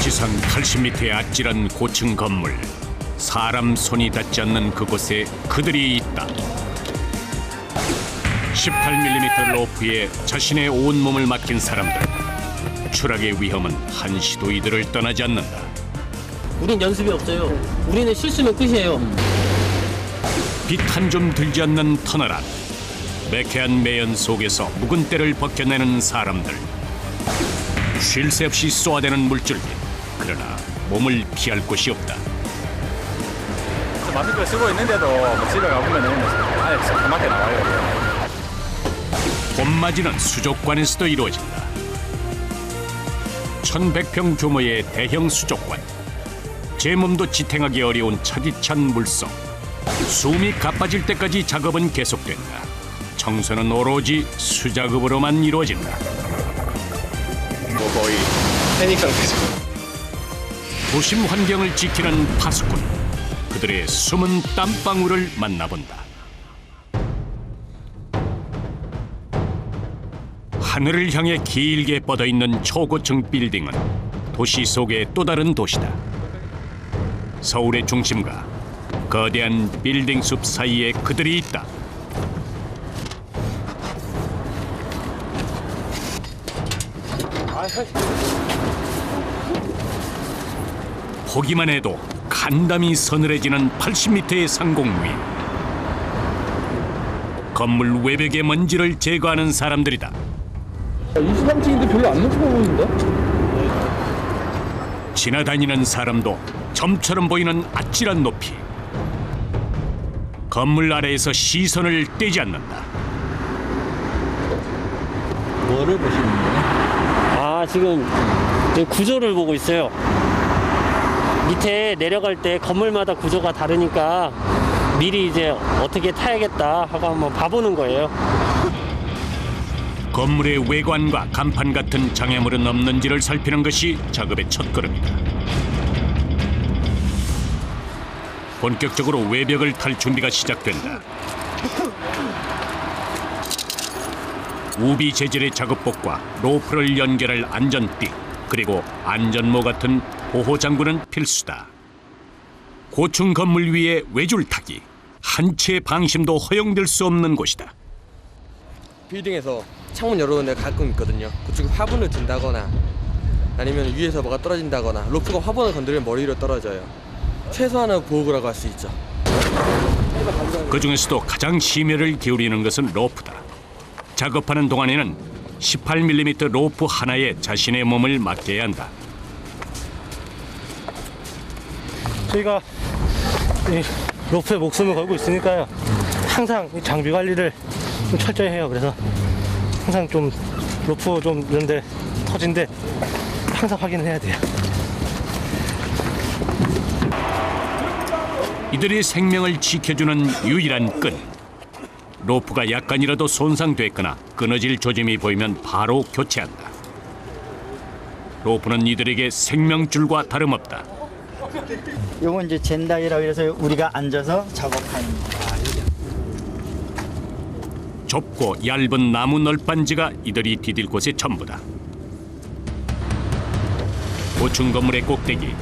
지상 80m의 아찔한 고층 건물. 사람 손이 닿지 않는 그곳에 그들이 있다. 18mm 로프에 자신의 온몸을 맡긴 사람들. 추락의 위험은 한시도 이들을 떠나지 않는다. 우린 연습이 없어요. 우리는 실수면 끝이에요. 빛 한 점 들지 않는 터널 안. 매캐한 매연 속에서 묵은 때를 벗겨내는 사람들. 쉴 새 없이 쏘아대는 물줄기. 그러나 몸을 피할 곳이 없다. 마스크를 쓰고 있는데도 집에 가보면 아예 새까맣게 나와요. 봄맞이는 수족관에서도 이루어진다. 1100평 규모의 대형 수족관. 제 몸도 지탱하기 어려운 차디찬 물속. 숨이 가빠질 때까지 작업은 계속된다. 청소는 오로지 수작업으로만 이루어진다. 뭐 거의 패닉 상태죠. 도심 환경을 지키는 파수꾼. 그들의 숨은 땀방울을 만나본다. 하늘을 향해 길게 뻗어있는 초고층 빌딩은 도시 속의 또 다른 도시다. 서울의 중심과 거대한 빌딩 숲 사이에 그들이 있다. 보기만 해도 간담이 서늘해지는 80m의 상공 위. 건물 외벽의 먼지를 제거하는 사람들이다. 23층인데 별로 안 높아 보이는데? 지나다니는 사람도 점처럼 보이는 아찔한 높이. 건물 아래에서 시선을 떼지 않는다. 뭐를 보시는 거예요? 아, 지금 구조를 보고 있어요. 밑에 내려갈 때 건물마다 구조가 다르니까 미리 이제 어떻게 타야겠다 하고 한번 봐보는 거예요. 건물의 외관과 간판 같은 장애물은 없는지를 살피는 것이 작업의 첫걸음이다. 본격적으로 외벽을 탈 준비가 시작된다. 우비 재질의 작업복과 로프를 연결할 안전띠, 그리고 안전모 같은 보호 장구는 필수다. 고층 건물 위에 외줄 타기, 한 채의 방심도 허용될 수 없는 곳이다. 빌딩에서 창문 열어놓은 데가 가끔 있거든요. 그쪽에 화분을 든다거나 아니면 위에서 뭐가 떨어진다거나 로프가 화분을 건드리면 머리로 떨어져요. 최소한의 보호구라고 할 수 있죠. 그 중에서도 가장 심혈을 기울이는 것은 로프다. 작업하는 동안에는 18mm 로프 하나에 자신의 몸을 맡겨야 한다. 저희가 이 로프에 목숨을 걸고 있으니까요. 항상 이 장비 관리를 좀 철저히 해요. 그래서 항상 좀 로프 좀 이런데 터진데 항상 확인을 해야 돼요. 이들의 생명을 지켜주는 유일한 끈. 로프가 약간이라도 손상됐거나 끊어질 조짐이 보이면 바로 교체한다. 로프는 이들에게 생명줄과 다름없다. 요건 이제 젠다이라고 해서 우리가 앉아서 작업하는 거예요. 좁고 얇은 나무 널빤지가 이들이 디딜 곳의 전부다. 고층 건물의 꼭대기,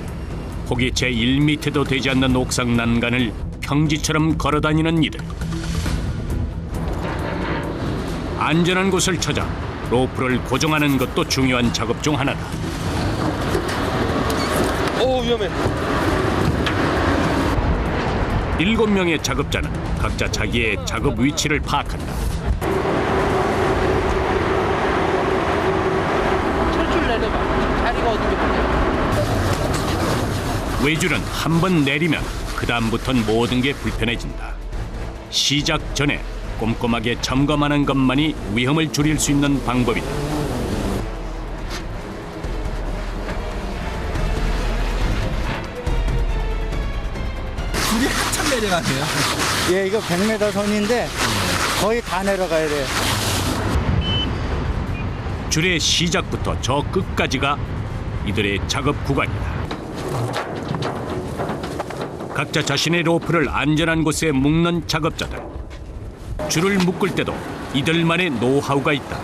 폭이 채 1m도 되지 않는 옥상 난간을 평지처럼 걸어다니는 이들. 안전한 곳을 찾아 로프를 고정하는 것도 중요한 작업 중 하나다. 오, 위험해. 7명의 작업자는 각자 자기의 작업 위치를 파악한다. 철줄 내려봐. 자리가 어딘지 보세요. 외줄은 한 번 내리면 그 다음부터는 모든 게 불편해진다. 시작 전에 꼼꼼하게 점검하는 것만이 위험을 줄일 수 있는 방법이다. 물이 한참 내려가세요. 예, 이거 100m 선인데 거의 다 내려가야 돼요. 줄의 시작부터 저 끝까지가 이들의 작업 구간이다. 각자 자신의 로프를 안전한 곳에 묶는 작업자들. 줄을 묶을 때도 이들만의 노하우가 있다.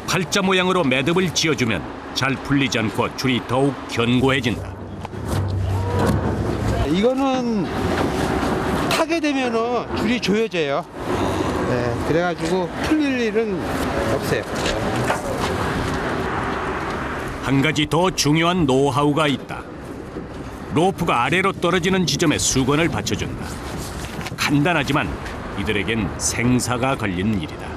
팔자 모양으로 매듭을 지어주면 잘 풀리지 않고 줄이 더욱 견고해진다. 이거는 타게 되면은 줄이 조여져요. 네, 그래가지고 풀릴 일은 없어요. 한 가지 더 중요한 노하우가 있다. 로프가 아래로 떨어지는 지점에 수건을 받쳐준다. 간단하지만 이들에겐 생사가 걸린 일이다.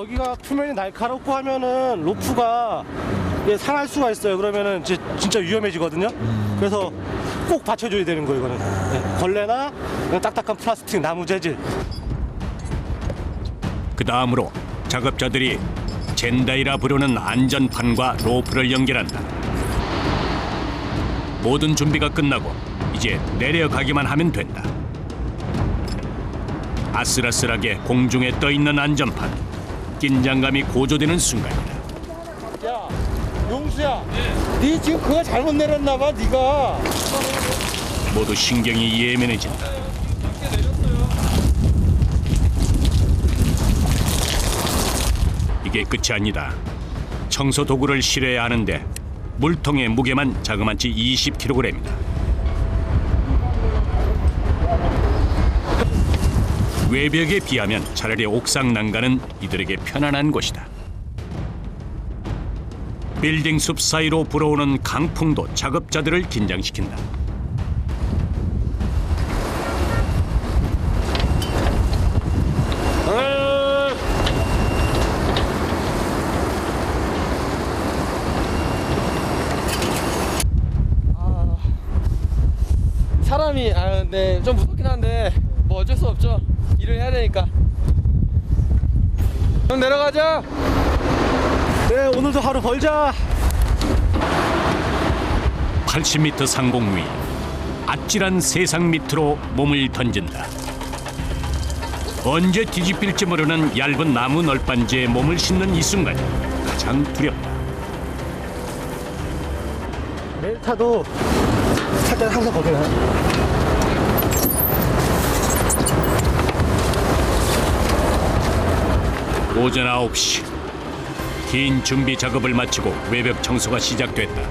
여기가 표면이 날카롭고 하면은 로프가 상할 수가 있어요. 그러면은 이제 진짜 위험해지거든요. 그래서 꼭 받쳐줘야 되는 거예요, 이거는. 네, 걸레나 그냥 딱딱한 플라스틱, 나무 재질. 그 다음으로 작업자들이 젠다이라 부르는 안전판과 로프를 연결한다. 모든 준비가 끝나고 이제 내려가기만 하면 된다. 아슬아슬하게 공중에 떠있는 안전판. 긴장감이 고조되는 순간이다. 야, 용수야. 네 지금 그거 잘못 내렸나 봐, 네가. 모두 신경이 예민해진다. 이게 끝이 아니다. 청소 도구를 실어야 하는데 물통의 무게만 자그마치 20kg이다. 외벽에 비하면 차라리 옥상 난간은 이들에게 편안한 곳이다. 빌딩 숲 사이로 불어오는 강풍도 작업자들을 긴장시킨다. 사람이 네, 좀 무섭긴 한데 뭐 어쩔 수 없죠. 일을 해야 되니까. 형 내려가자. 네, 오늘도 하루 벌자. 80m 상공 위 아찔한 세상 밑으로 몸을 던진다. 언제 뒤집힐지 모르는 얇은 나무 널빤지에 몸을 싣는 이 순간이 가장 두렵다. 매일 타도 탈 때는 항상 겁이 나요. 오전 9시 긴 준비 작업을 마치고 외벽 청소가 시작됐다.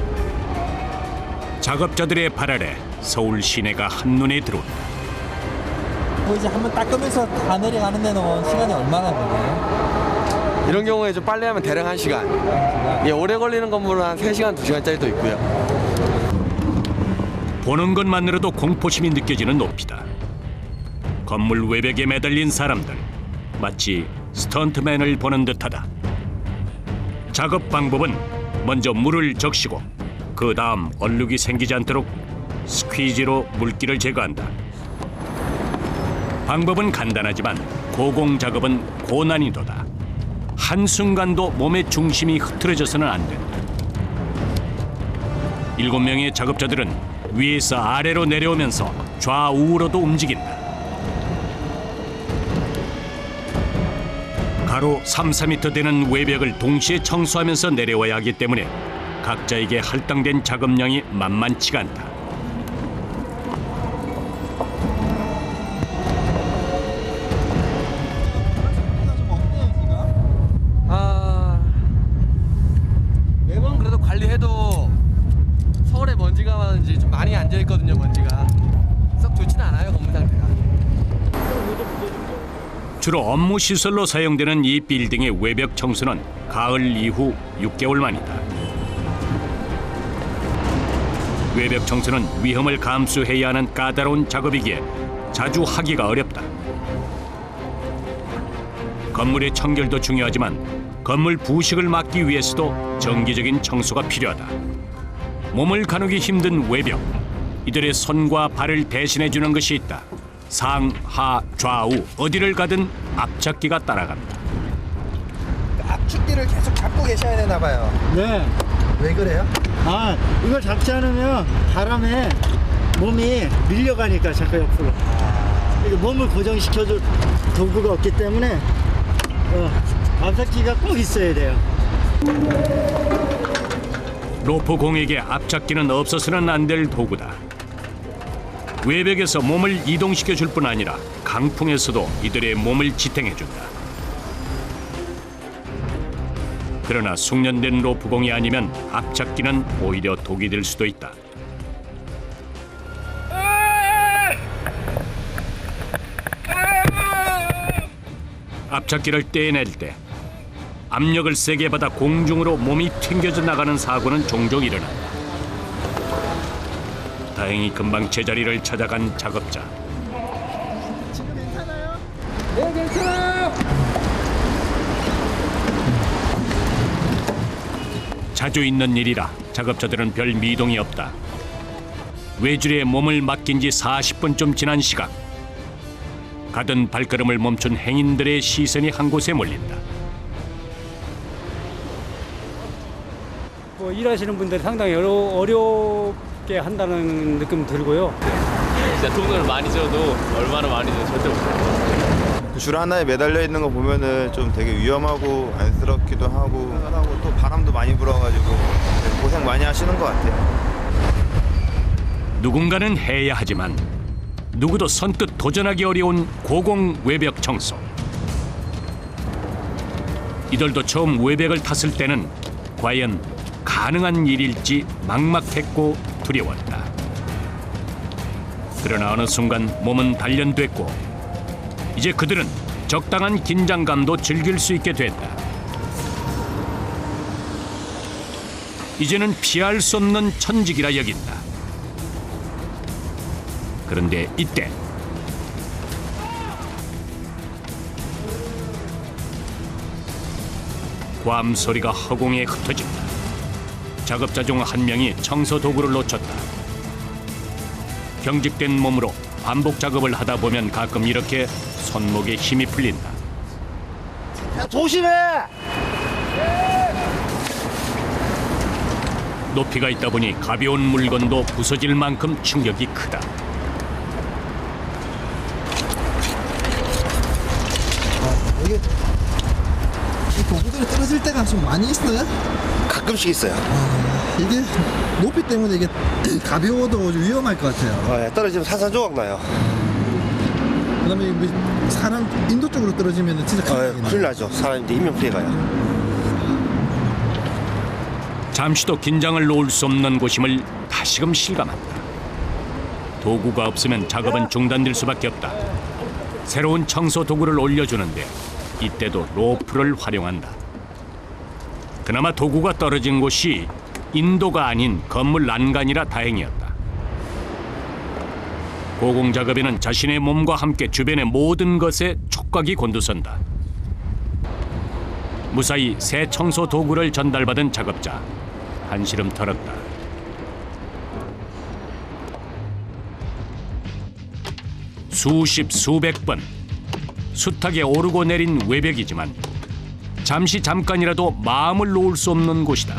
작업자들의 발 아래 서울 시내가 한눈에 들어온다. 뭐 이제 한번 닦으면서 다 내려가는 데는 시간이 얼마나 걸려요? 이런 경우에 좀 빨리 하면 대략 1시간. 예, 오래 걸리는 건물은 한 3시간, 2시간짜리도 있고요. 보는 것만으로도 공포심이 느껴지는 높이다. 건물 외벽에 매달린 사람들 마치 스턴트맨을 보는 듯하다. 작업 방법은 먼저 물을 적시고 그 다음 얼룩이 생기지 않도록 스퀴즈로 물기를 제거한다. 방법은 간단하지만 고공 작업은 고난이도다. 한순간도 몸의 중심이 흐트러져서는 안 된다. 7명의 작업자들은 위에서 아래로 내려오면서 좌우로도 움직인다. 가로 3-4m 되는 외벽을 동시에 청소하면서 내려와야 하기 때문에 각자에게 할당된 작업량이 만만치가 않다. 매번 그래도 관리해도 서울에 먼지가 많은지 좀 많이 앉아있거든요. 먼지가 썩 좋진 않아요, 건물 상태가. 주로 업무 시설로 사용되는 이 빌딩의 외벽 청소는 가을 이후 6개월 만이다. 외벽 청소는 위험을 감수해야 하는 까다로운 작업이기에 자주 하기가 어렵다. 건물의 청결도 중요하지만 건물 부식을 막기 위해서도 정기적인 청소가 필요하다. 몸을 가누기 힘든 외벽, 이들의 손과 발을 대신해 주는 것이 있다. 상, 하, 좌우 어디를 가든 앞잡기가 따라간다. 압축기를 계속 잡고 계셔야 되나 봐요. 네. 왜 그래요? 이걸 잡지 않으면 바람에 몸이 밀려가니까 자꾸 옆으로. 이거 몸을 고정시켜줄 도구가 없기 때문에 앞잡기가 꼭 있어야 돼요. 로프 공에게 앞잡기는 없어서는 안 될 도구다. 외벽에서 몸을 이동시켜 줄 뿐 아니라 강풍에서도 이들의 몸을 지탱해 준다. 그러나 숙련된 로프공이 아니면 앞잡기는 오히려 독이 될 수도 있다. 앞잡기를 떼낼 때 압력을 세게 받아 공중으로 몸이 튕겨져 나가는 사고는 종종 일어난다. 다행히 금방 제자리를 찾아간 작업자. 지금 괜찮아요? 네, 괜찮아요. 자주 있는 일이라 작업자들은 별 미동이 없다. 외줄에 몸을 맡긴 지 40분쯤 지난 시각. 가던 발걸음을 멈춘 행인들의 시선이 한 곳에 몰린다. 뭐 일하시는 분들이 상당히 어렵게 한다는 느낌 들고요. 진짜 돈을 많이 줘도 얼마나 많이 줘도 절대 못해요. 줄 하나에 매달려 있는 거 보면은 좀 되게 위험하고 안쓰럽기도 하고 또 바람도 많이 불어가지고 고생 많이 하시는 것 같아요. 누군가는 해야 하지만 누구도 선뜻 도전하기 어려운 고공 외벽 청소. 이들도 처음 외벽을 탔을 때는 과연 가능한 일일지 막막했고 두려웠다. 그러나 어느 순간 몸은 단련됐고 이제 그들은 적당한 긴장감도 즐길 수 있게 됐다. 이제는 피할 수 없는 천직이라 여긴다. 그런데 이때 괌 소리가 허공에 흩어진다. 작업자 중 한 명이 청소 도구를 놓쳤다. 경직된 몸으로 반복 작업을 하다 보면 가끔 이렇게 손목에 힘이 풀린다. 조심해. 높이가 있다 보니 가벼운 물건도 부서질 만큼 충격이 크다. 이게 이 도구들이 떨어질 때가 좀 많이 있어요? 가끔씩 있어요. 이게 높이 때문에 이게 가벼워도 좀 위험할 것 같아요. 떨어지면 산산조각 나요. 그다음에 뭐 사람 인도 쪽으로 떨어지면 진짜 큰일 나요. 나죠. 사람인데 인명피해 가요. 잠시도 긴장을 놓을 수 없는 곳임을 다시금 실감한다. 도구가 없으면 작업은 중단될 수밖에 없다. 새로운 청소 도구를 올려주는데 이때도 로프를 활용한다. 그나마 도구가 떨어진 곳이 인도가 아닌 건물 난간이라 다행이었다. 고공 작업에는 자신의 몸과 함께 주변의 모든 것에 촉각이 곤두선다. 무사히 새 청소 도구를 전달받은 작업자. 한시름 털었다. 수십 수백 번 숱하게 오르고 내린 외벽이지만 잠깐이라도 마음을 놓을 수 없는 곳이다.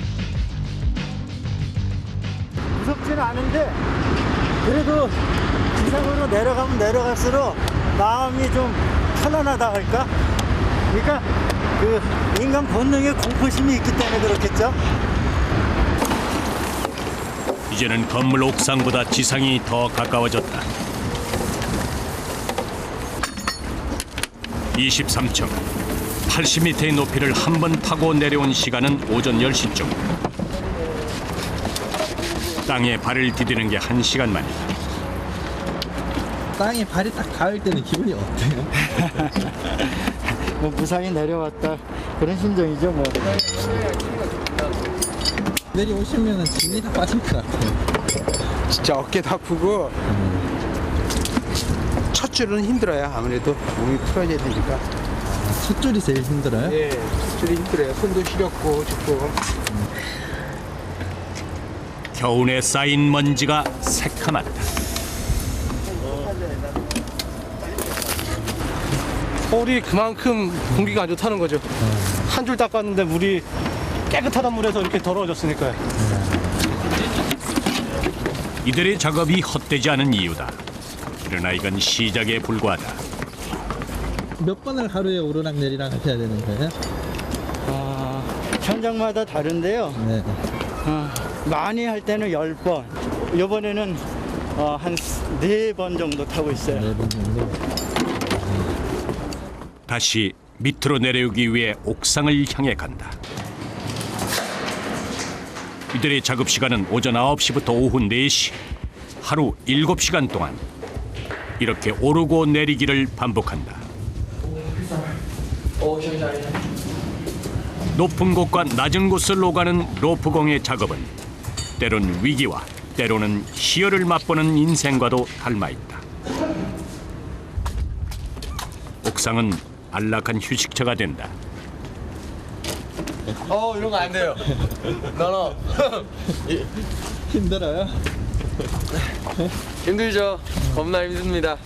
무섭지는 않은데 그래도 지상으로 내려가면 내려갈수록 마음이 좀 편안하다 할까? 그러니까 그 인간 본능의 공포심이 있기 때문에 그렇겠죠? 이제는 건물 옥상보다 지상이 더 가까워졌다. 23층 80m의 높이를 한 번 타고 내려온 시간은 오전 10시쯤. 땅에 발을 디디는 게 1시간 만이다. 땅에 발이 딱 닿을 때는 기분이 어때요? 뭐 무사히 내려왔다 그런 심정이죠 뭐. 내려오시면 진이 다 빠질 것 같아요. 진짜 어깨도 아프고 첫 줄은 힘들어요. 아무래도 몸이 풀어져야 되니까. 첫 줄이 제일 힘들어요? 예, 첫 줄이 힘들어요. 손도 시렵고 춥고. 겨운에 쌓인 먼지가 새카맣다. 서울이 그만큼 공기가 안 좋다는 거죠. 한 줄 닦았는데 물이 깨끗하단 물에서 이렇게 더러워졌으니까요. 이들의 작업이 헛되지 않은 이유다. 그러나 이건 시작에 불과하다. 몇 번을 하루에 오르락 내리락 해야 되는 거예요? 현장마다 다른데요. 네. 많이 할 때는 10번. 이번에는 한 4번 정도 타고 있어요. 4번 정도. 다시 밑으로 내려오기 위해 옥상을 향해 간다. 이들의 작업 시간은 오전 9시부터 오후 4시. 하루 7시간 동안 이렇게 오르고 내리기를 반복한다. 높은 곳과 낮은 곳을 오가는 로프공의 작업은 때론 위기와 때로는 희열을 맛보는 인생과도 닮아있다. 옥상은 안락한 휴식처가 된다. 이런 거 안 돼요. 너너 힘들어요? 힘들죠. 겁나 힘듭니다.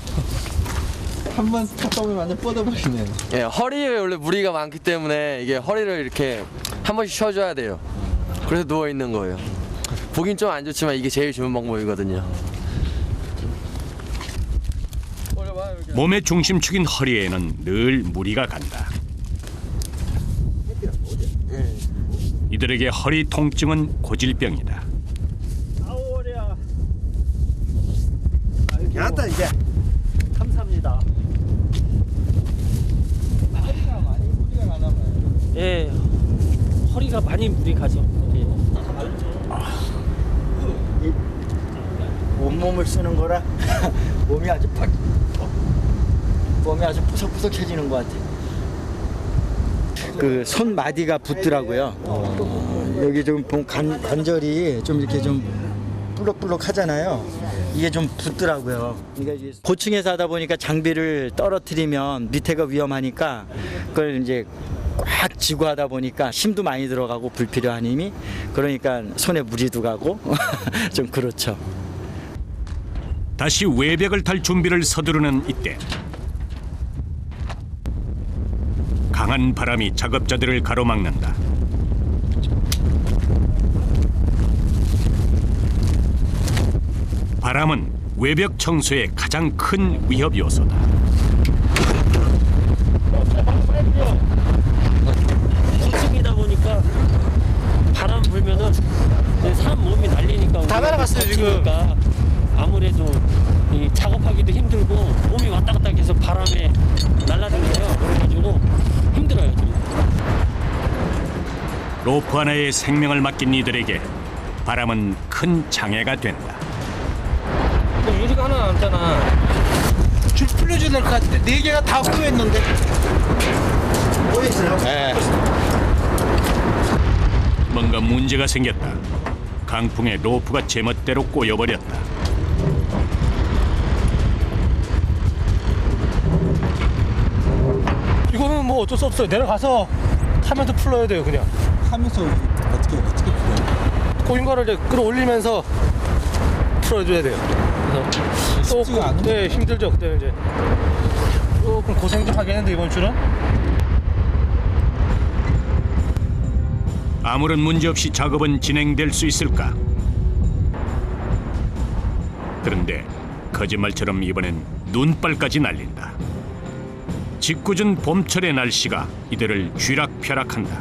한 번 스탑하면 완전 뻗어버리네요. 예, 허리에 원래 무리가 많기 때문에 이게 허리를 이렇게 한 번씩 쉬어줘야 돼요. 그래서 누워 있는 거예요. 보긴 좀 안 좋지만 이게 제일 좋은 방법이거든요. 몸의 중심축인 허리에는 늘 무리가 간다. 이들에게 허리 통증은 고질병이다. 야다 이제. 감사합니다. 허리가 많이 무리가 가나 봐요. 예, 허리가 많이 무리 가죠. 예. 온몸을 쓰는 거라 몸이 아주 푸석푸석해지는 것 같아. 그 손 마디가 붓더라고요. 여기 좀 보면 관절이 좀 이렇게 좀 불룩불룩 하잖아요. 이게 좀 붓더라고요. 그러니까 이제 고층에서 하다 보니까 장비를 떨어뜨리면 밑에가 위험하니까 그걸 이제 꽉 쥐고 하다 보니까 힘도 많이 들어가고 불필요한 힘이, 그러니까 손에 무리도 가고 좀 그렇죠. 다시 외벽을 탈 준비를 서두르는 이때 강한 바람이 작업자들을 가로막는다. 바람은 외벽 청소의 가장 큰 위협 요소다. 고층이다 보니까 바람 불면은 사람 몸이 날리니까 다 날아갔어요 지금. 아무래도 이 작업하기도 힘들고 몸이 왔다 갔다 계속 바람에 날아다녀요. 그래가지고 힘들어요 좀. 로프 하나에 생명을 맡긴 이들에게 바람은 큰 장애가 된다. 유리가 하나 남잖아. 줄 풀려줘야 될 것 같은데 4개가 다 꼬였는데. 꼬였어요? 네. 뭔가 문제가 생겼다. 강풍에 로프가 제멋대로 꼬여버렸다. 이거는 뭐 어쩔 수 없어요. 내려가서 타면서 풀러야 돼요, 그냥. 하면서 어떻게 풀어요? 꼬인 거를 이제 끌어올리면서 풀어줘야 돼요. 그래서 쉽지가 않은데. 네, 힘들죠. 그때 이제 조금 고생 좀 하겠는데 이번 주는. 아무런 문제 없이 작업은 진행될 수 있을까? 그런데 거짓말처럼 이번엔 눈발까지 날린다. 짓궂은 봄철의 날씨가 이들을 쥐락펴락한다.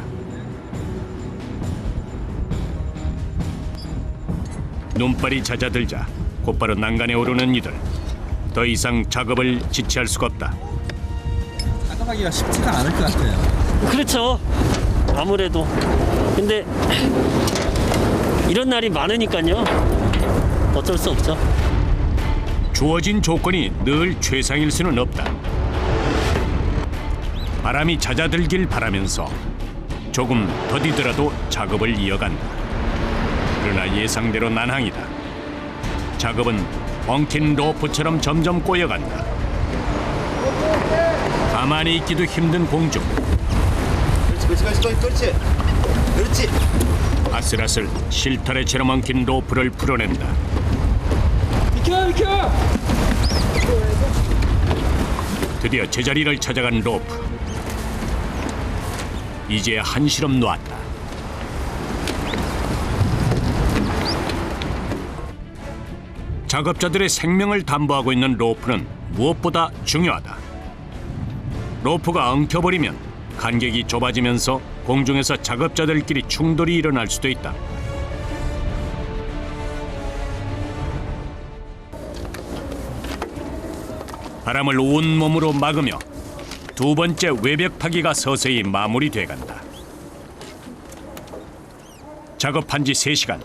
눈발이 잦아들자 곧바로 난간에 오르는 이들. 더 이상 작업을 지체할 수가 없다. 작업하기가 쉽지가 않을 것 같아요. 그렇죠. 아무래도. 근데 이런 날이 많으니까요. 어쩔 수 없죠. 주어진 조건이 늘 최상일 수는 없다. 바람이 잦아들길 바라면서 조금 더디더라도 작업을 이어간다. 그러나 예상대로 난항이다. 작업은 엉킨 로프처럼 점점 꼬여간다. 가만히 있기도 힘든 공중. 그렇지. 아슬아슬 실타래처럼 엉킨 로프를 풀어낸다. 비켜! 드디어 제자리를 찾아간 로프. 이제 한시름 놓았다. 작업자들의 생명을 담보하고 있는 로프는 무엇보다 중요하다. 로프가 엉켜버리면 간격이 좁아지면서 공중에서 작업자들끼리 충돌이 일어날 수도 있다. 바람을 온몸으로 막으며 두 번째 외벽 타기가 서서히 마무리돼간다. 작업한 지 3시간.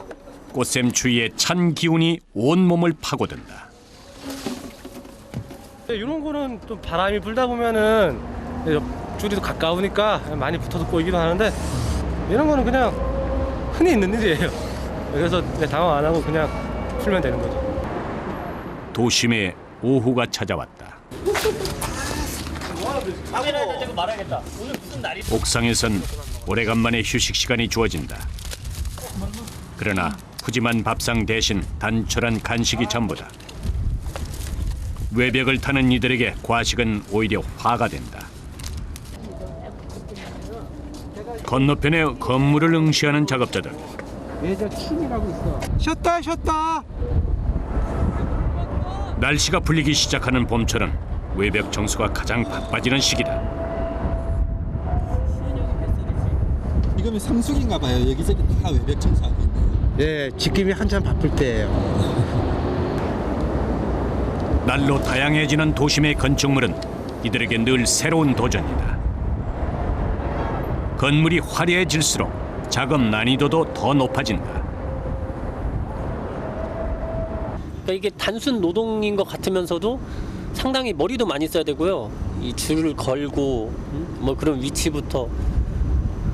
꽃샘 추위에 찬 기운이 온몸을 파고든다. 이런 거는 또 바람이 불다 보면은 줄이도 가까우니까 많이 붙어서 꼬이기도 하는데 이런 거는 그냥 흔히 있는 일이에요. 그래서 당황 안 하고 그냥 풀면 되는 거죠. 도심에 오후가 찾아왔다. 옥상에선 오래간만에 휴식 시간이 주어진다. 그러나 푸짐한 밥상 대신 단촐한 간식이 전부다. 외벽을 타는 이들에게 과식은 오히려 화가 된다. 건너편에 건물을 응시하는 작업자들. 쉬었다. 날씨가 풀리기 시작하는 봄철은 외벽 청소가 가장 바빠지는 시기다. 이거는 성수기인가 봐요. 여기저기 다 외벽 청소하고 있네요. 예, 지금이 한참 바쁠 때예요. 날로 다양해지는 도심의 건축물은 이들에게 늘 새로운 도전이다. 건물이 화려해질수록 작업 난이도도 더 높아진다. 그러니까 이게 단순 노동인 것 같으면서도 상당히 머리도 많이 써야 되고요. 이 줄을 걸고 뭐 그런 위치부터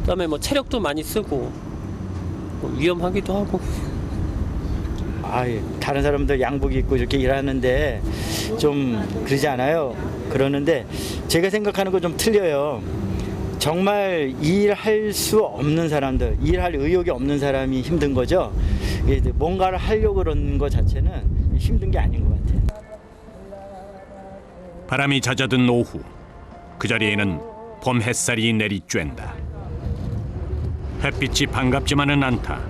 그다음에 뭐 체력도 많이 쓰고 뭐 위험하기도 하고. 다른 사람들 양복 입고 이렇게 일하는데 좀 그러지 않아요? 그러는데 제가 생각하는 거 좀 틀려요. 정말 일할 수 없는 사람들, 일할 의욕이 없는 사람이 힘든 거죠. 뭔가를 하려고 그러는 것 자체는 힘든 게 아닌 것 같아요. 바람이 잦아든 오후, 그 자리에는 봄 햇살이 내리쬐다. 햇빛이 반갑지만은 않다.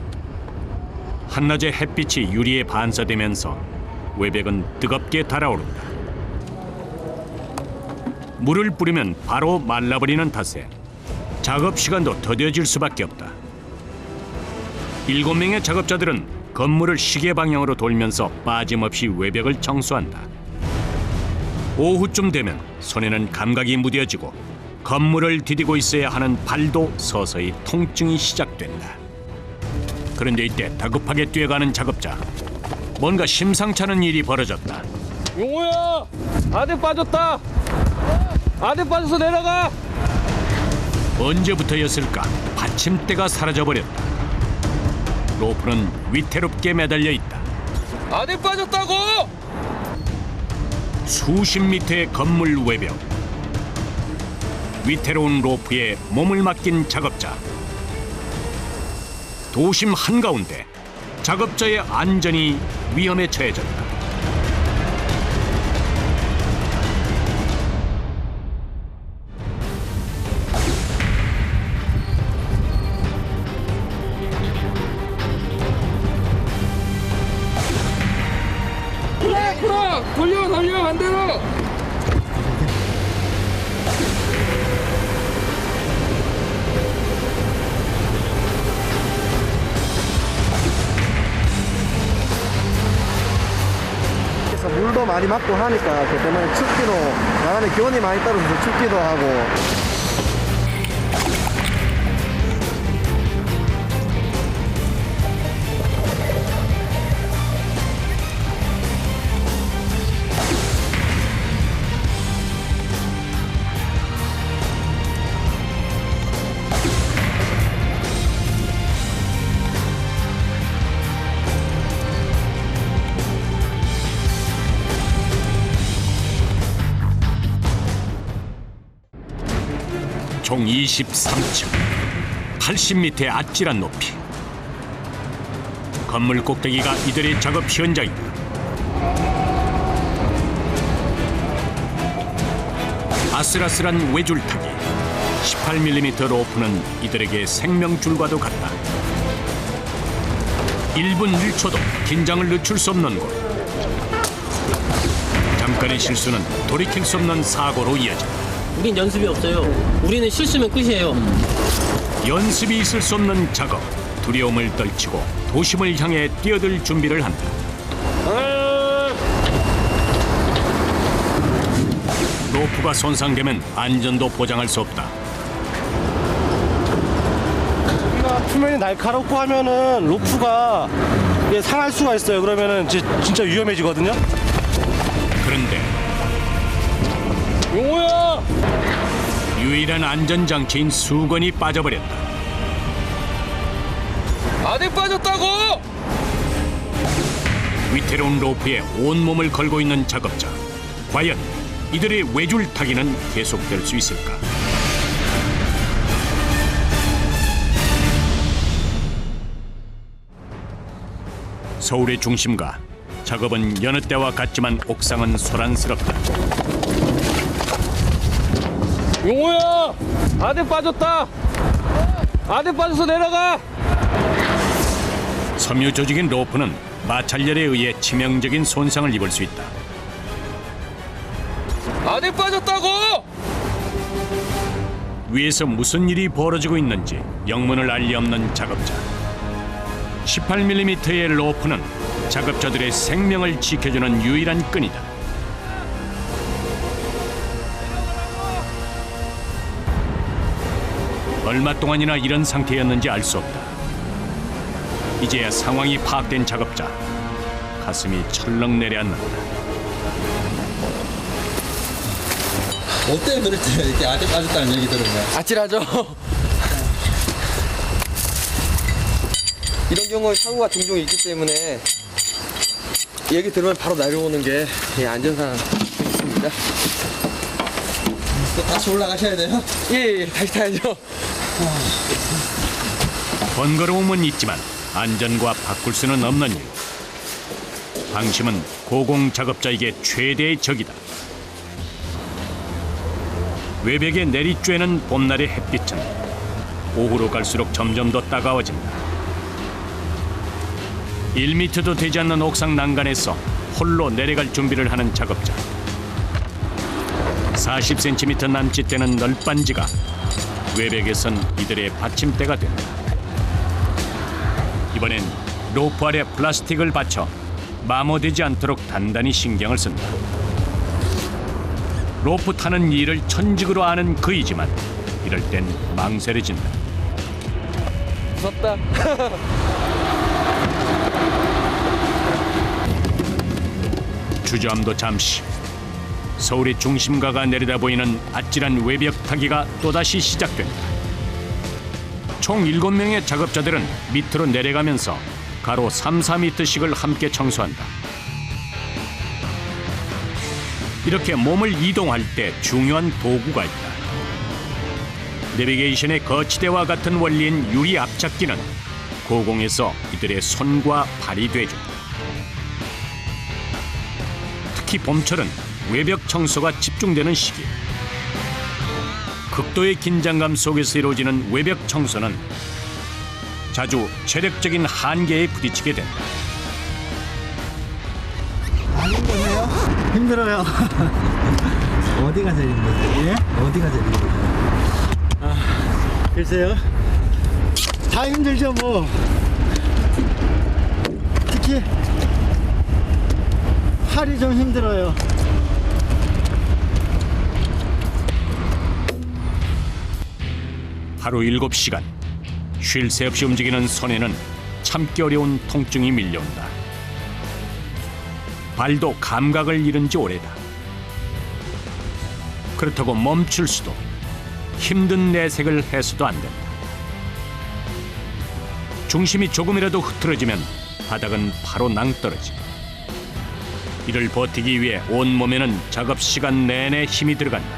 한낮의 햇빛이 유리에 반사되면서 외벽은 뜨겁게 달아오른다. 물을 뿌리면 바로 말라버리는 탓에 작업 시간도 더뎌질 수밖에 없다. 7명의 작업자들은 건물을 시계 방향으로 돌면서 빠짐없이 외벽을 청소한다. 오후쯤 되면 손에는 감각이 무뎌지고 건물을 디디고 있어야 하는 발도 서서히 통증이 시작된다. 그런데 이때 다급하게 뛰어가는 작업자. 뭔가 심상찮은 일이 벌어졌다. 용호야! 아들 빠졌다! 아들 빠져서 내려가! 언제부터였을까 받침대가 사라져버렸다. 로프는 위태롭게 매달려 있다. 아들 빠졌다고! 수십 미터의 건물 외벽. 위태로운 로프에 몸을 맡긴 작업자. 도심 한가운데 작업자의 안전이 위험에 처해졌다. 돌려 반대로! 물도 많이 맞고 하니까 그 때문에 춥기도 나가는 기온이 많이 떨어져서 춥기도 하고. 총 23층, 80m의 아찔한 높이. 건물 꼭대기가 이들의 작업 현장이다. 아슬아슬한 외줄타기, 18mm 로프는 이들에게 생명줄과도 같다. 1분 1초도 긴장을 늦출 수 없는 곳. 잠깐의 실수는 돌이킬 수 없는 사고로 이어진다. 우린 연습이 없어요. 우리는 실수면 끝이에요. 연습이 있을 수 없는 작업. 두려움을 떨치고 도심을 향해 뛰어들 준비를 한다. 로프가 손상되면 안전도 보장할 수 없다. 표면이 날카롭고 하면은 로프가 이게 상할 수가 있어요. 그러면은 진짜 위험해지거든요. 그런데 용호야! 유일한 안전장치인 수건이 빠져버렸다. 안에 빠졌다고! 위태로운 로프에 온몸을 걸고 있는 작업자. 과연 이들의 외줄타기는 계속될 수 있을까? 서울의 중심가. 작업은 여느 때와 같지만 옥상은 소란스럽다. 용호야! 안에 빠졌다! 안에 빠져서 내려가! 섬유 조직인 로프는 마찰열에 의해 치명적인 손상을 입을 수 있다. 안에 빠졌다고! 위에서 무슨 일이 벌어지고 있는지 영문을 알 리 없는 작업자. 18mm의 로프는 작업자들의 생명을 지켜주는 유일한 끈이다. 얼마 동안이나 이런 상태였는지 알 수 없다. 이제야 상황이 파악된 작업자. 가슴이 철렁 내려앉는다. 어때요, 그럴 때 이렇게 아재 빠졌다는 얘기 들으면? 아찔하죠. 이런 경우에 사고가 종종 있기 때문에 얘기 들으면 바로 내려오는 게 안전상 있습니다. 또 다시 올라가셔야 돼요? 예, 다시 타야죠. 번거로움은 있지만 안전과 바꿀 수는 없는 일. 방심은 고공 작업자에게 최대의 적이다. 외벽에 내리쬐는 봄날의 햇빛은 오후로 갈수록 점점 더 따가워진다. 1m도 되지 않는 옥상 난간에서 홀로 내려갈 준비를 하는 작업자. 40cm 남짓 되는 널빤지가 외벽에선 이들의 받침대가 된다. 이번엔 로프 아래 플라스틱을 받쳐 마모되지 않도록 단단히 신경을 쓴다. 로프 타는 일을 천직으로 아는 그이지만 이럴 땐 망설여진다. 무섭다. 주저함도 잠시. 서울의 중심가가 내려다 보이는 아찔한 외벽 타기가 또다시 시작된다. 총 7명의 작업자들은 밑으로 내려가면서 가로 3-4m씩을 함께 청소한다. 이렇게 몸을 이동할 때 중요한 도구가 있다. 내비게이션의 거치대와 같은 원리인 유리 앞잡기는 고공에서 이들의 손과 발이 돼준다. 특히 봄철은 외벽 청소가 집중되는 시기. 극도의 긴장감 속에서 이루어지는 외벽 청소는 자주 체력적인 한계에 부딪히게 된다. 안 힘드세요? 힘들어요. 어디가 제일 힘드세요? 예? 어디가 제일 힘드세요? 글쎄요. 다 힘들죠, 뭐. 특히 팔이 좀 힘들어요. 하루 7시간 쉴 새 없이 움직이는 손에는 참기 어려운 통증이 밀려온다. 발도 감각을 잃은 지 오래다. 그렇다고 멈출 수도, 힘든 내색을 해서도 안 된다. 중심이 조금이라도 흐트러지면 바닥은 바로 낭떠러지고, 이를 버티기 위해 온몸에는 작업 시간 내내 힘이 들어간다.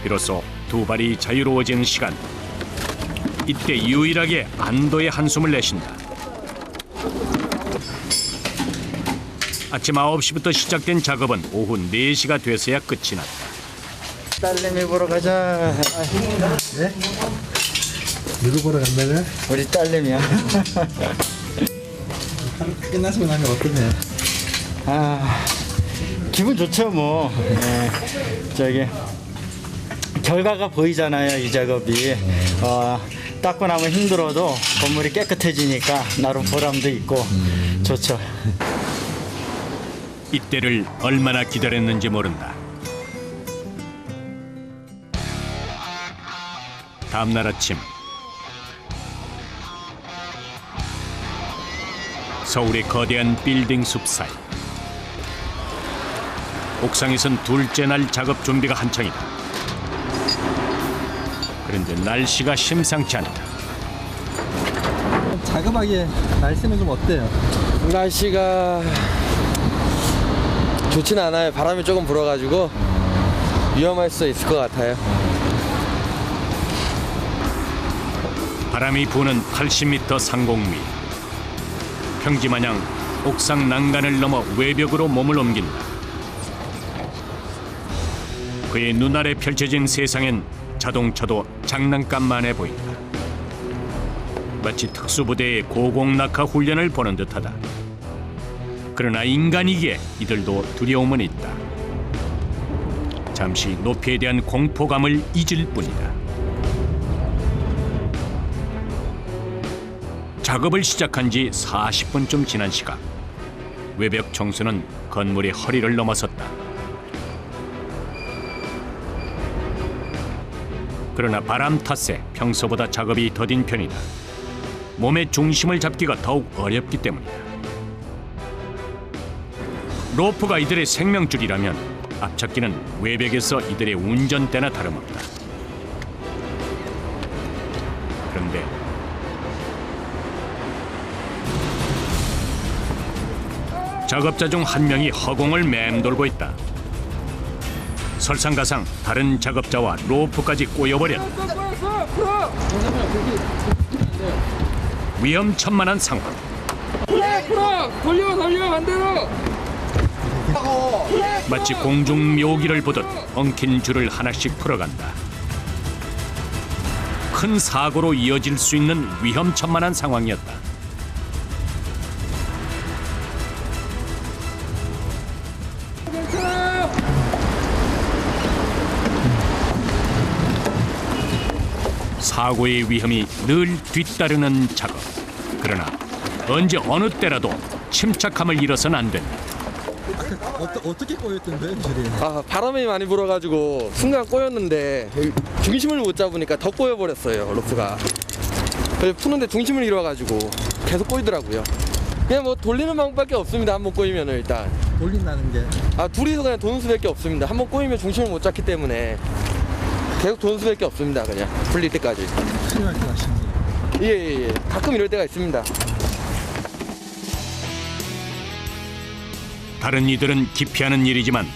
비로소 두 발이 자유로워지는 시간. 이때 유일하게 안도의 한숨을 내쉰다. 아침 9시부터 시작된 작업은 오후 4시가 돼서야 끝이 났다. 딸내미 보러 가자. 네? 누구 보러 간다고요? 우리 딸내미야. 하루 끝나시고 나면 어떠세요? 아, 기분 좋죠, 뭐. 네, 저기 결과가 보이잖아요, 이 작업이. 닦고 나면 힘들어도 건물이 깨끗해지니까 나름 보람도 있고 좋죠. 이때를 얼마나 기다렸는지 모른다. 다음 날 아침 서울의 거대한 빌딩 숲 사이. 옥상에선 둘째 날 작업 준비가 한창이다. 그런데 날씨가 심상치 않다. 작업하기에 날씨는 좀 어때요? 날씨가 좋지는 않아요. 바람이 조금 불어가지고 위험할 수 있을 것 같아요. 바람이 부는 80m 상공 위. 평지마냥 옥상 난간을 넘어 외벽으로 몸을 옮긴다. 그의 눈아래 펼쳐진 세상엔 자동차도 장난감만해 보인다. 마치 특수부대의 고공낙하 훈련을 보는 듯하다. 그러나 인간이기에 이들도 두려움은 있다. 잠시 높이에 대한 공포감을 잊을 뿐이다. 작업을 시작한 지 40분쯤 지난 시각. 외벽 청소는 건물의 허리를 넘어섰다. 그러나 바람 탓에 평소보다 작업이 더딘 편이다. 몸의 중심을 잡기가 더욱 어렵기 때문이다. 로프가 이들의 생명줄이라면 앞찾기는 외벽에서 이들의 운전대나 다름없다. 그런데 작업자 중 한 명이 허공을 맴돌고 있다. 설상가상 다른 작업자와 로프까지 꼬여버렸다. 위험천만한 상황. 돌려 반대로. 마치 공중 묘기를 보듯 엉킨 줄을 하나씩 풀어간다. 큰 사고로 이어질 수 있는 위험천만한 상황이었다. 사고의 위험이 늘 뒤따르는 작업. 그러나 언제 어느 때라도 침착함을 잃어서는 안 된다. 어떻게 꼬였던데 줄이? 바람이 많이 불어가지고 순간 꼬였는데 중심을 못 잡으니까 더 꼬여버렸어요. 로프가. 그래서 푸는데 중심을 잃어가지고 계속 꼬이더라고요. 그냥 뭐 돌리는 방법밖에 없습니다. 한번 꼬이면 일단. 돌린다는 게? 둘이서 그냥 도는 수밖에 없습니다. 한번 꼬이면 중심을 못 잡기 때문에 계속 도는 수밖에 없습니다. 그냥 풀릴 때까지. 심할 때 하시는 예. 가끔 이럴 때가 있습니다. 다른 이들은 기피하는 일이지만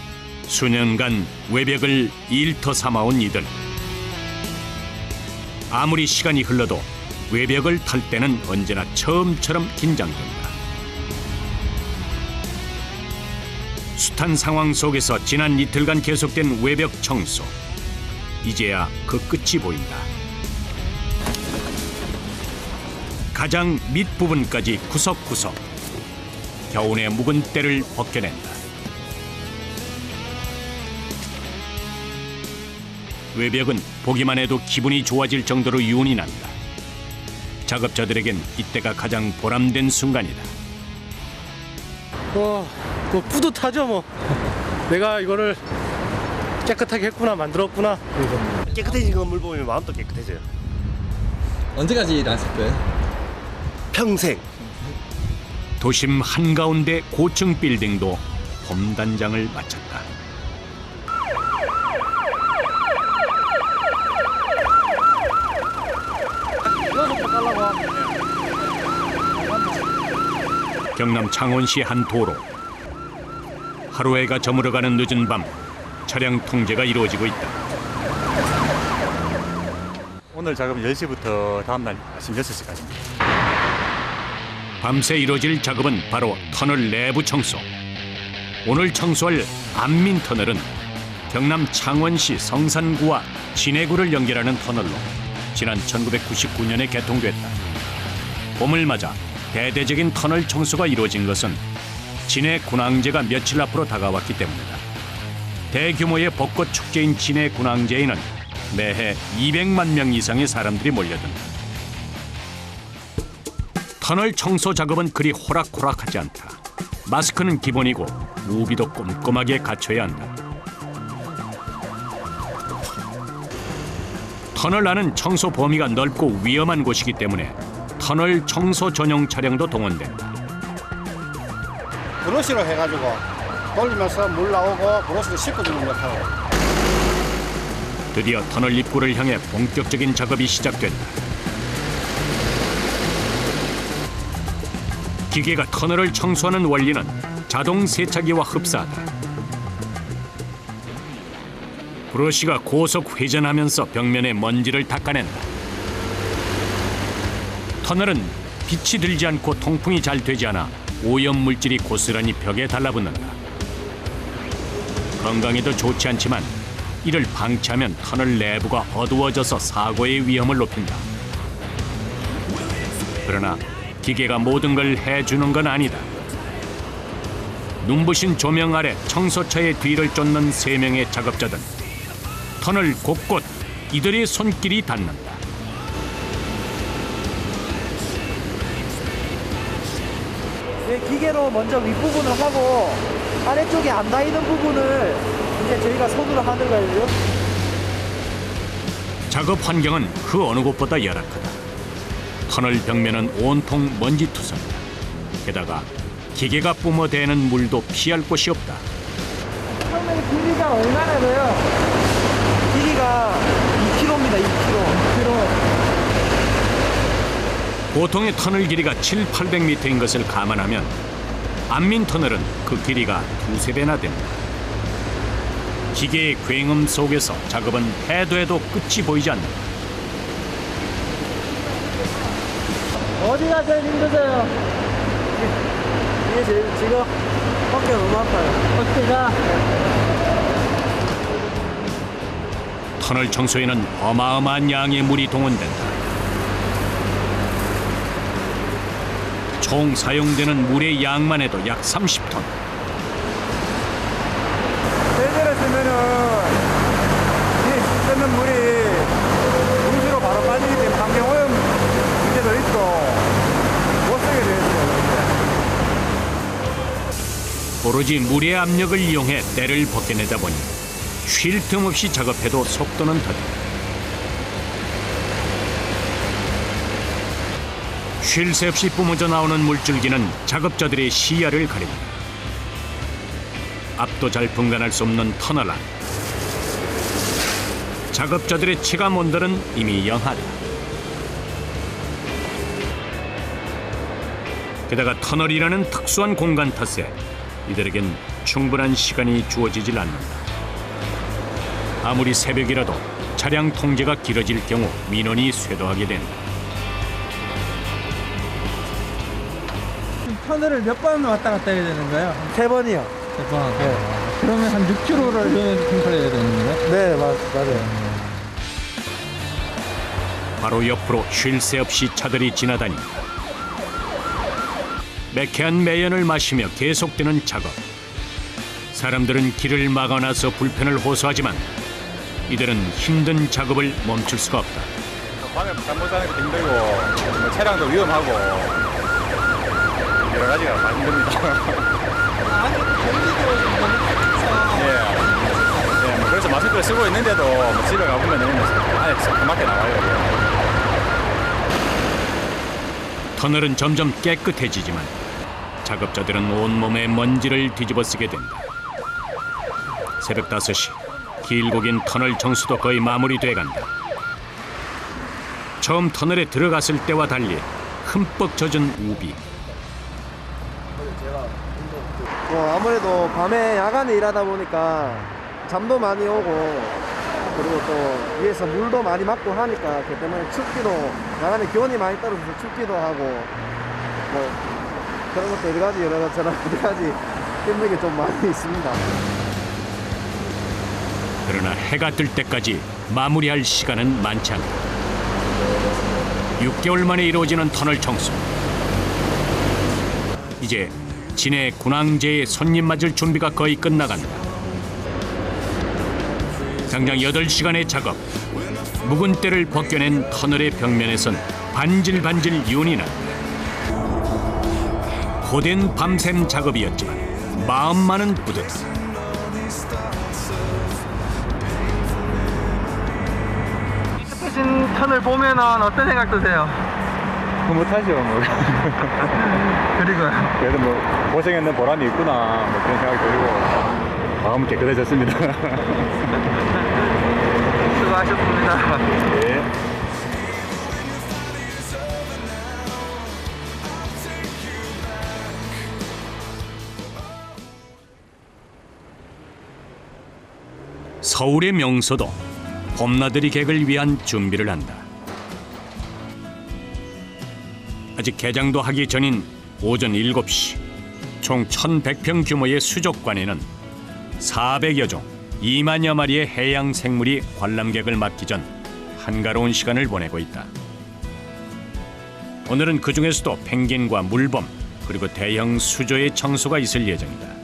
수년간 외벽을 일터 삼아온 이들. 아무리 시간이 흘러도 외벽을 탈 때는 언제나 처음처럼 긴장된다. 숱한 상황 속에서 지난 이틀간 계속된 외벽 청소. 이제야 그 끝이 보인다. 가장 밑부분까지 구석구석 겨우내 묵은 때를 벗겨낸다. 외벽은 보기만 해도 기분이 좋아질 정도로 윤이 난다. 작업자들에겐 이때가 가장 보람된 순간이다. 뭐 뿌듯하죠 뭐. 내가 이거를 깨끗하게 했구나, 만들었구나. 깨끗해진 건물 보면 마음도 깨끗해져요. 언제까지 일하실 거예요? 평생. 도심 한가운데 고층 빌딩도 봄 단장을 마쳤다. 경남 창원시 한 도로. 하루해가 저물어가는 늦은 밤 차량 통제가 이루어지고 있다. 오늘 작업은 10시부터 다음날 아침 6시까지입니다. 밤새 이루어질 작업은 바로 터널 내부 청소. 오늘 청소할 안민 터널은 경남 창원시 성산구와 진해구를 연결하는 터널로 지난 1999년에 개통됐다. 봄을 맞아 대대적인 터널 청소가 이루어진 것은 진해 군항제가 며칠 앞으로 다가왔기 때문이다. 대규모의 벚꽃 축제인 진해 군항제에는 매해 200만 명 이상의 사람들이 몰려든다. 터널 청소 작업은 그리 호락호락하지 않다. 마스크는 기본이고 우비도 꼼꼼하게 갖춰야 한다. 터널 안은 청소 범위가 넓고 위험한 곳이기 때문에 터널 청소 전용 차량도 동원된다. 브러쉬로 해가지고 돌리면서 물 나오고 브러쉬로 씻어주는 역할을. 드디어 터널 입구를 향해 본격적인 작업이 시작된다. 기계가 터널을 청소하는 원리는 자동 세차기와 흡사하다. 브러쉬가 고속 회전하면서 벽면에 먼지를 닦아낸다. 터널은 빛이 들지 않고 통풍이 잘 되지 않아 오염 물질이 고스란히 벽에 달라붙는다. 건강에도 좋지 않지만 이를 방치하면 터널 내부가 어두워져서 사고의 위험을 높인다. 그러나 기계가 모든 걸 해주는 건 아니다. 눈부신 조명 아래 청소차의 뒤를 쫓는 3명의 작업자들. 터널 곳곳 이들의 손길이 닿는다. 기계로 먼저 윗부분을 하고 아래쪽에 안 닿이는 부분을 이제 저희가 손으로 하는 거예요. 작업 환경은 그 어느 곳보다 열악하다. 터널 벽면은 온통 먼지투성. 게다가 기계가 뿜어대는 물도 피할 곳이 없다. 처음에 길이가 얼마나 돼요? 길이가 2km입니다. 2km. 보통의 터널 길이가 700~800m인 것을 감안하면 안민 터널은 그 길이가 2~3배나 된다. 기계의 굉음 속에서 작업은 해도 해도 끝이 보이지 않는다. 어디가 제일 힘드세요? 이게 제일 지금 어깨가 너무 아파요. 어깨가? 터널 청소에는 어마어마한 양의 물이 동원된다. 총 사용되는 물의 양만 해도 약 30톤. 세제를 쓰면은 이 쓰는 물이 우주로 바로 빠지기 때문에 환경오염 문제도 있고 못 쓰게 되었어요. 오로지 물의 압력을 이용해 때를 벗겨내다 보니 쉴 틈 없이 작업해도 속도는 더딘다. 쉴 새 없이 뿜어져 나오는 물줄기는 작업자들의 시야를 가립니다. 앞도 잘 분간할 수 없는 터널 안. 작업자들의 체감 온도는 이미 영하다. 게다가 터널이라는 특수한 공간 탓에 이들에겐 충분한 시간이 주어지질 않는다. 아무리 새벽이라도 차량 통제가 길어질 경우 민원이 쇄도하게 된다. 터널을 몇 번 왔다 갔다 해야 되는 거예요? 3번이요. 3번. 네. 그러면 한 6km를 통과해야 되는 거예요? 네, 맞아요. 바로 옆으로 쉴 새 없이 차들이 지나다닌다. 매캐한 매연을 마시며 계속되는 작업. 사람들은 길을 막아놔서 불편을 호소하지만 이들은 힘든 작업을 멈출 수가 없다. 밤에 잠못 자는 것도 힘들고 차량도 위험하고 여러 가지가 많이 힘듭니다. 예, 뭐 그래서 마스크를 쓰고 있는데도 뭐 집에 가보면 안에 조그맣게 나와요. 터널은 점점 깨끗해지지만 작업자들은 온몸에 먼지를 뒤집어 쓰게 된다. 새벽 5시, 길고 긴 터널 청소도 거의 마무리돼 간다. 처음 터널에 들어갔을 때와 달리 흠뻑 젖은 우비. 아무래도 밤에 야간에 일하다 보니까 잠도 많이 오고 그리고 또 위에서 물도 많이 맞고 하니까 그 때문에 춥기도 야간에 기온이 많이 떨어져서 춥기도 하고 뭐 그런 것도 여러 가지 힘든 게 좀 많이 있습니다. 그러나 해가 뜰 때까지 마무리할 시간은 많지 않다. 6개월 만에 이루어지는 터널 청소. 이제 진해 군항제에 손님 맞을 준비가 거의 끝나간다. 당장 8시간의 작업. 묵은 때를 벗겨낸 터널의 벽면에선 반질반질 윤이 난다. 고된 밤샘 작업이었지만 마음만은 뿌듯하다. 예쁘신 터널 보면은 어떤 생각 드세요? 흐뭇하죠 뭐. 그리고요. 그래도 뭐 고생했는 보람이 있구나 뭐 그런 생각이 들고 마음은 깨끗해졌습니다. 수고하셨습니다. 네. 서울의 명소도 봄나들이 객을 위한 준비를 한다. 아직 개장도 하기 전인 오전 7시 총 1,100평 규모의 수족관에는 400여 종 2만여 마리의 해양 생물이 관람객을 맞기 전 한가로운 시간을 보내고 있다. 오늘은 그 중에서도 펭귄과 물범 그리고 대형 수조의 청소가 있을 예정이다.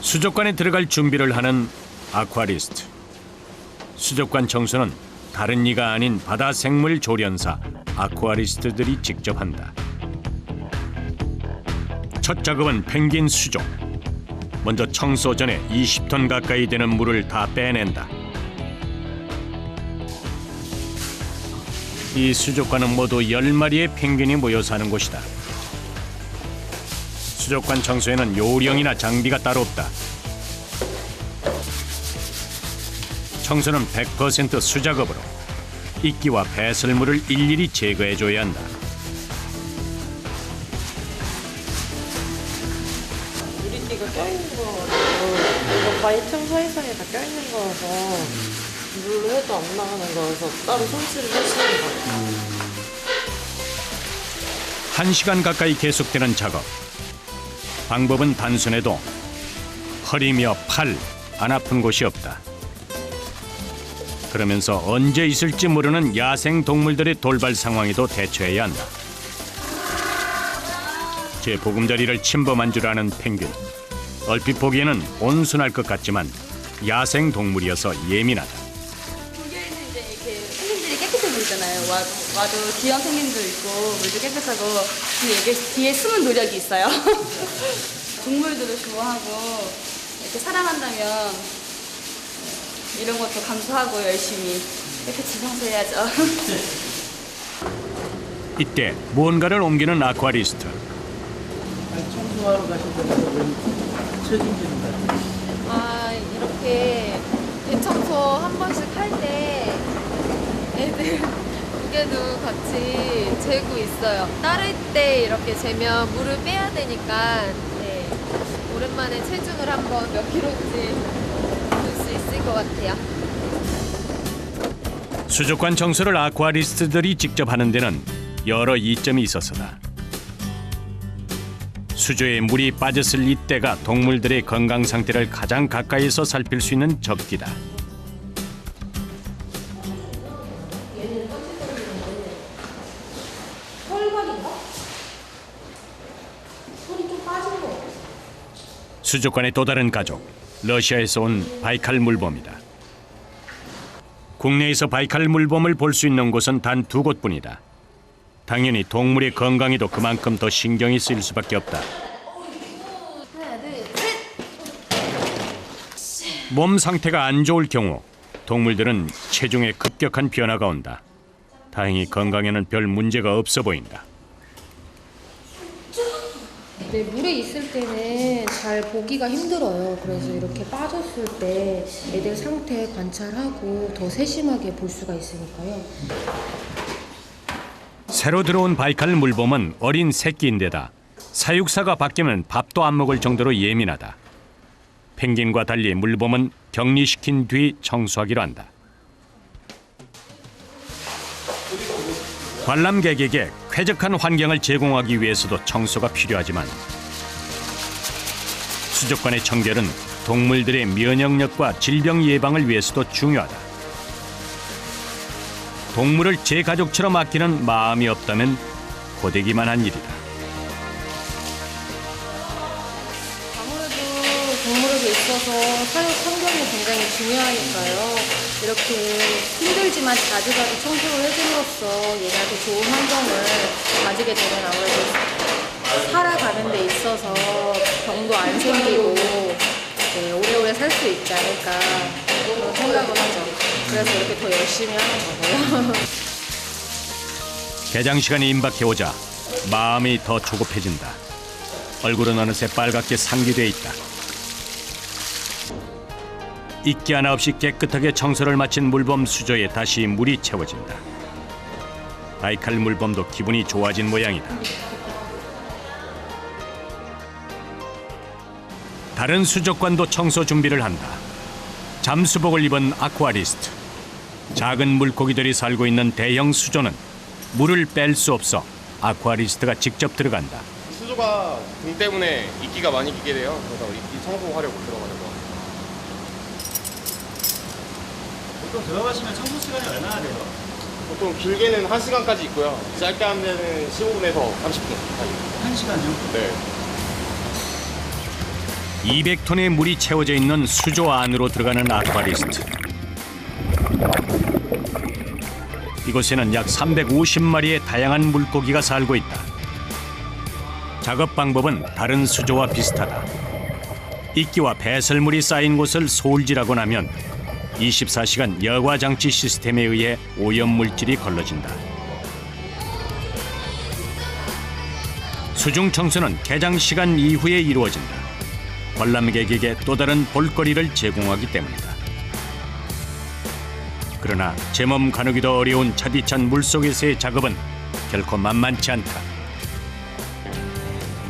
수족관에 들어갈 준비를 하는 아쿠아리스트. 수족관 청소는 다른 이가 아닌 바다 생물 조련사 아쿠아리스트들이 직접 한다. 첫 작업은 펭귄 수조. 먼저 청소 전에 20톤 가까이 되는 물을 다 빼낸다. 이 수족관은 모두 10마리의 펭귄이 모여 사는 곳이다. 수족관 청소에는 요령이나 장비가 따로 없다. 청소는 100% 수작업으로 이끼와 배설물을 일일이 제거해줘야 한다. 유리띠가 껴있는 거라서 바위 청소해상에 다 껴있는 거라서 물로 해도 안 나가는 거라서 따로 손질을 하시는 거예요. 1시간 가까이 계속되는 작업. 방법은 단순해도 허리며 팔, 안 아픈 곳이 없다. 그러면서 언제 있을지 모르는 야생 동물들의 돌발 상황에도 대처해야 한다. 제 보금자리를 침범한 줄 아는 펭귄. 얼핏 보기에는 온순할 것 같지만 야생 동물이어서 예민하다. 여기에는 이제 이렇게 손님들이 깨끗해 보이잖아요. 와도 귀여운 손님도 있고 물도 깨끗하고 뒤에 숨은 노력이 있어요. 동물들을 좋아하고 이렇게 사랑한다면 이런 것도 감수하고 열심히 깨끗이 청소해야죠. 이때 무언가를 옮기는 아쿠아리스트. 청소하러 가실 때는 책임집니다. 이렇게 대청소 한 번씩 할 때 애들 무게도 같이 재고 있어요. 따를 때 이렇게 재면 물을 빼야 되니까 네, 오랜만에 체중을 한번 몇 킬로인지 볼 수 있을 것 같아요. 수족관 청소를 아쿠아리스트들이 직접 하는 데는 여러 이점이 있어서다. 수조에 물이 빠졌을 이때가 동물들의 건강 상태를 가장 가까이서 살필 수 있는 적기다. 수족관의 또 다른 가족, 러시아에서 온 바이칼 물범이다. 국내에서 바이칼 물범을 볼 수 있는 곳은 단 2곳뿐이다. 당연히 동물의 건강에도 그만큼 더 신경이 쓰일 수밖에 없다. 몸 상태가 안 좋을 경우 동물들은 체중에 급격한 변화가 온다. 다행히 건강에는 별 문제가 없어 보인다. 네, 물에 있을 때는 잘 보기가 힘들어요. 그래서 이렇게 빠졌을 때 애들 상태 관찰하고 더 세심하게 볼 수가 있으니까요. 새로 들어온 바이칼 물범은 어린 새끼인데다 사육사가 바뀌면 밥도 안 먹을 정도로 예민하다. 펭귄과 달리 물범은 격리시킨 뒤 청소하기로 한다. 관람객에게 쾌적한 환경을 제공하기 위해서도 청소가 필요하지만 수족관의 청결은 동물들의 면역력과 질병 예방을 위해서도 중요하다. 동물을 제 가족처럼 아끼는 마음이 없다면 고되기만 한 일이다. 아무래도 동물에게 있어서 사육 환경이 굉장히 중요하니까요. 이렇게 힘들지만 자주 청소를 해줌으로써 얘네한테 좋은 환경을 가지게 되면 아무래도 살아가는 데 있어서 병도 안 생기고 네, 오래오래 살 수 있지 않을까 그런 생각은 하죠. 그래서 이렇게 더 열심히 하는 거고요. 개장 시간이 임박해오자 마음이 더 조급해진다. 얼굴은 어느새 빨갛게 상기돼 있다. 잊기 하나 없이 깨끗하게 청소를 마친 물범 수조에 다시 물이 채워진다. 바이칼 물범도 기분이 좋아진 모양이다. 다른 수족관도 청소 준비를 한다. 잠수복을 입은 아쿠아리스트. 작은 물고기들이 살고 있는 대형 수조는 물을 뺄 수 없어 아쿠아리스트가 직접 들어간다. 수조가 등 때문에 이끼가 많이 끼게 돼요. 그래서 이끼 청소하려고 들어가는 거. 보통 들어가시면 청소 시간이 얼마나 돼요? 보통 길게는 1시간까지 있고요. 짧게 하면 15분에서 30분. 1시간요? 네. 200톤의 물이 채워져 있는 수조 안으로 들어가는 아쿠아리스트. 이곳에는 약 350마리의 다양한 물고기가 살고 있다. 작업 방법은 다른 수조와 비슷하다. 이끼와 배설물이 쌓인 곳을 소울질하고 나면 24시간 여과 장치 시스템에 의해 오염물질이 걸러진다. 수중 청소는 개장 시간 이후에 이루어진다. 관람객에게 또 다른 볼거리를 제공하기 때문이다. 그러나 제 몸 가누기도 어려운 차디찬 물속에서의 작업은 결코 만만치 않다.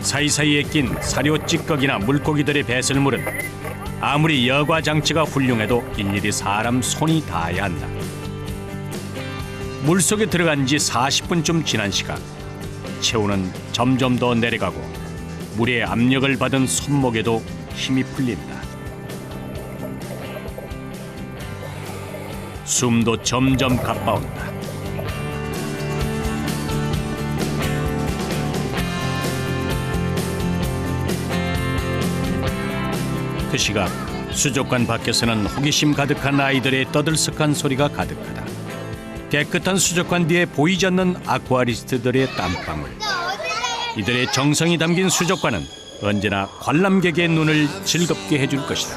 사이사이에 낀 사료 찌꺼기나 물고기들의 배설물은 아무리 여과 장치가 훌륭해도 일일이 사람 손이 닿아야 한다. 물속에 들어간 지 40분쯤 지난 시각, 체온은 점점 더 내려가고 물의 압력을 받은 손목에도 힘이 풀린다. 숨도 점점 가빠온다. 그 시각 수족관 밖에서는 호기심 가득한 아이들의 떠들썩한 소리가 가득하다. 깨끗한 수족관 뒤에 보이지 않는 아쿠아리스트들의 땀방울. 이들의 정성이 담긴 수족관은 언제나 관람객의 눈을 즐겁게 해줄 것이다.